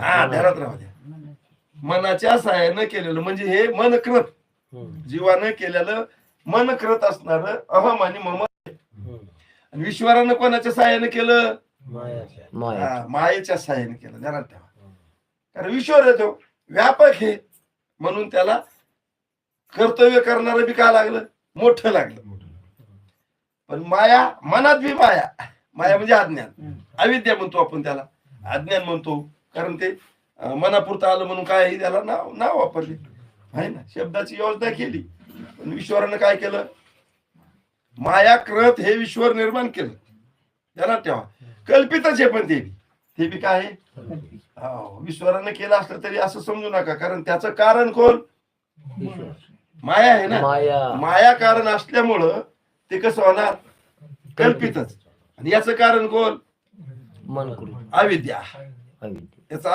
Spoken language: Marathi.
हा ध्यानात राहू द्या. मनाच्या सहाय्यानं केलेलं म्हणजे हे मन कृत, जीवानं केलेलं मन कृत असणार अहम आणि मम. आणि ईश्वरानं कोणाच्या सहाय्यानं केलं? मायेच्या सहाय्याने केलं. ध्यानात ठेवा. कारण ईश्वर आहे तो, व्यापक हे, म्हणून त्याला कर्तव्य करणारं बी काय लागलं? मोठं लागलं. पण माया, मनात बी माया, माया म्हणजे अज्ञान, अविद्या म्हणतो आपण त्याला, अज्ञान म्हणतो. कारण ते मनापुरतं आलं म्हणून काय त्याला नाव वापरले आहे ना, शब्दाची योजना केली. पण ईश्वरानं काय केलं? माया कृत हे ईश्वर निर्माण केलं. ध्यानात ठेवा. कल्पितच आहे, पण ते बी काय आहे? ईश्वरानं केलं असलं तरी असं समजू नका, कारण त्याचं कारण कोण? माया आहे ना. माया कारण असल्यामुळं ते कसं होणार? कल्पितच. आणि याचं कारण कोण? मन करू अविद्या. याचा